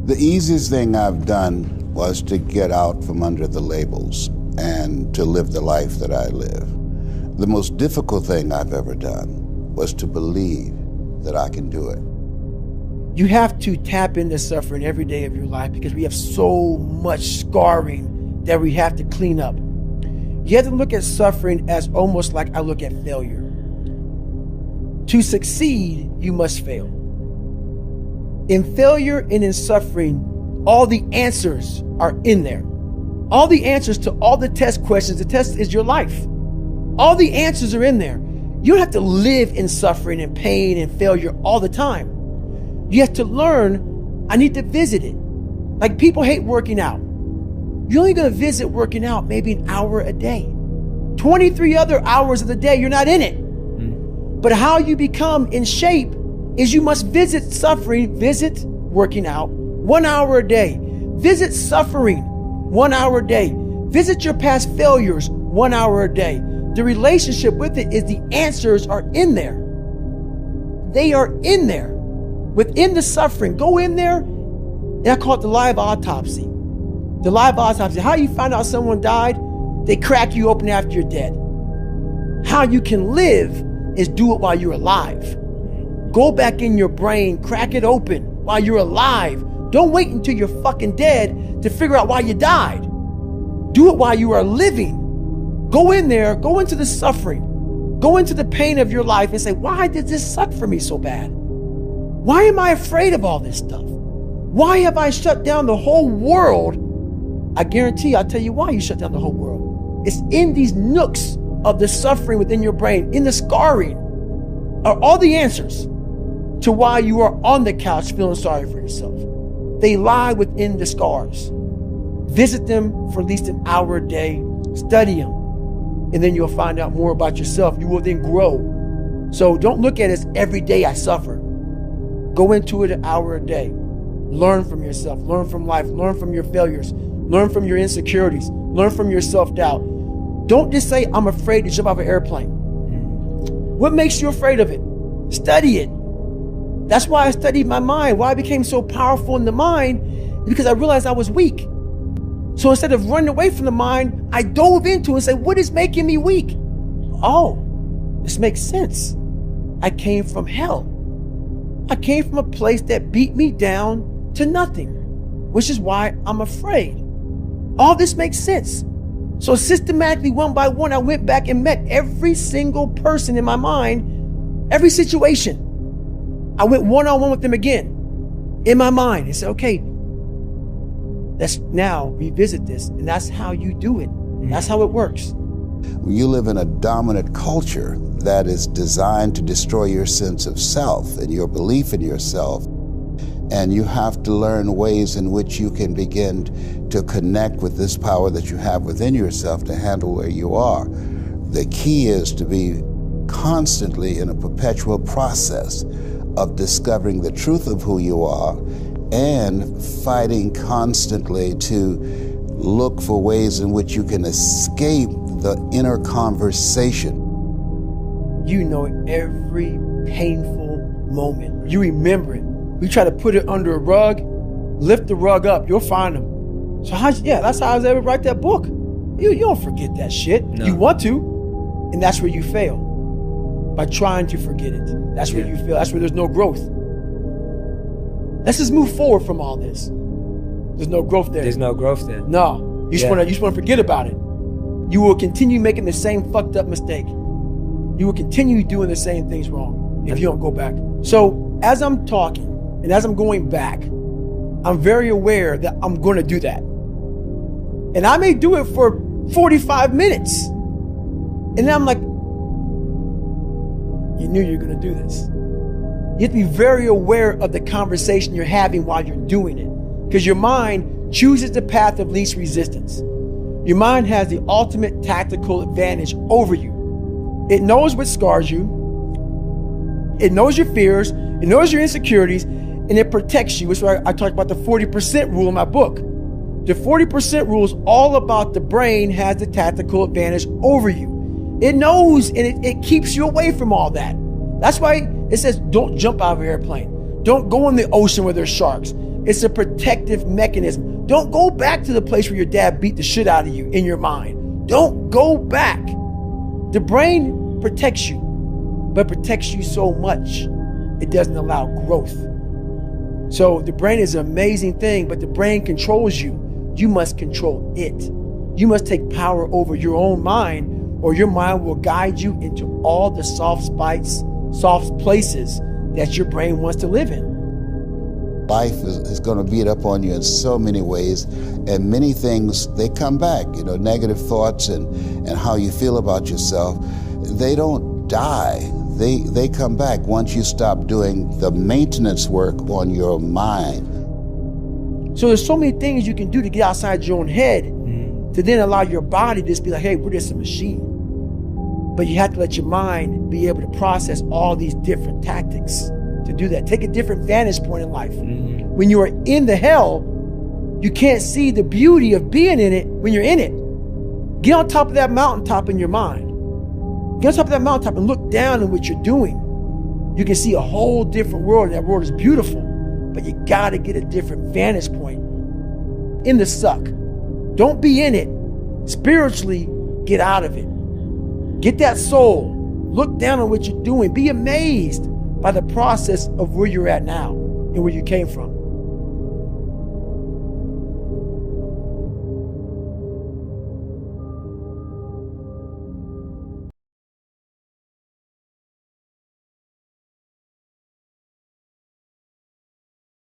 The easiest thing I've done was to get out from under the labels and to live the life that I live. The most difficult thing I've ever done was to believe that I can do it. You have to tap into suffering every day of your life because we have so much scarring that we have to clean up. You have to look at suffering as almost like I look at failure. To succeed, you must fail. In failure and in suffering, all the answers are in there. All the answers to all the test questions. The test is your life. All the answers are in there. You don't have to live in suffering and pain and failure all the time. You have to learn, I need to visit it. Like people hate working out. You're only going to visit working out maybe an hour a day. 23 other hours of the day, you're not in it. But how you become in shape is you must visit suffering, visit working out 1 hour a day. Visit suffering 1 hour a day. Visit your past failures 1 hour a day. The relationship with it is the answers are in there. They are in there. Within the suffering, go in there, and I call it the live autopsy. The live autopsy. How you find out someone died? They crack you open after you're dead. How you can live is do it while you're alive. Go back in your brain, crack it open while you're alive. Don't wait until you're fucking dead to figure out why you died. Do it while you are living. Go in there, go into the suffering, go into the pain of your life and say, why did this suck for me so bad? Why am I afraid of all this stuff? Why have I shut down the whole world? I guarantee I'll tell you why you shut down the whole world. It's in these nooks of the suffering within your brain, in the scarring, are all the answers to why you are on the couch feeling sorry for yourself. They lie within the scars. Visit them for at least an hour a day, study them, and then you'll find out more about yourself. You will then grow. So don't look at it as every day I suffer. Go into it an hour a day. Learn from yourself, learn from life, learn from your failures, learn from your insecurities, learn from your self-doubt. Don't just say, I'm afraid to jump off an airplane. What makes you afraid of it? Study it. That's why I studied my mind. Why I became so powerful in the mind, because I realized I was weak. So instead of running away from the mind, I dove into it and said, what is making me weak? Oh, this makes sense. I came from hell. I came from a place that beat me down to nothing, which is why I'm afraid. All this makes sense. So systematically, one by one, I went back and met every single person in my mind, every situation. I went one-on-one with them again in my mind and said, okay, let's now revisit this. And that's how you do it. That's how it works. You live in a dominant culture that is designed to destroy your sense of self and your belief in yourself. And you have to learn ways in which you can begin to connect with this power that you have within yourself to handle where you are. The key is to be constantly in a perpetual process of discovering the truth of who you are and fighting constantly to look for ways in which you can escape the inner conversation. You know every painful moment. You remember it. We try to put it under a rug, lift the rug up, you'll find them. So that's how I was able to write that book. You don't forget that shit. No. You want to, and that's where you fail. By trying to forget it. That's where you fail. That's where there's no growth. Let's just move forward from all this. There's no growth there. There's no growth there. No. You just want to forget about it. You will continue making the same fucked up mistake. You will continue doing the same things wrong if you don't go back. So as I'm talking and as I'm going back, I'm very aware that I'm going to do that. And I may do it for 45 minutes. And then I'm like, you knew you were going to do this. You have to be very aware of the conversation you're having while you're doing it. Because your mind chooses the path of least resistance. Your mind has the ultimate tactical advantage over you. It knows what scars you. It knows your fears. It knows your insecurities. And it protects you. Which is why I talked about the 40% rule in my book. The 40% rule is all about the brain has the tactical advantage over you. It knows and it keeps you away from all that. That's why it says don't jump out of an airplane. Don't go in the ocean where there's sharks. It's a protective mechanism. Don't go back to the place where your dad beat the shit out of you in your mind. Don't go back. The brain protects you, but protects you so much, it doesn't allow growth. So the brain is an amazing thing, but the brain controls you. You must control it. You must take power over your own mind, or your mind will guide you into all the soft places that your brain wants to live in. Life is going to beat up on you in so many ways, and many things, they come back. You know, negative thoughts and how you feel about yourself, they don't die. They come back once you stop doing the maintenance work on your mind. So there's so many things you can do to get outside your own head to then allow your body to just be like, hey, we're just a machine. But you have to let your mind be able to process all these different tactics to do that. Take a different vantage point in life. When you are in the hell, you can't see the beauty of being in it when you're in it. Get on top of that mountaintop in your mind. Get on top of that mountaintop and look down at what you're doing. You can see a whole different world, and that world is beautiful. But you gotta get a different vantage point in the suck. Don't be in it. Spiritually, get out of it. Get that soul. Look down on what you're doing. Be amazed by the process of where you're at now and where you came from.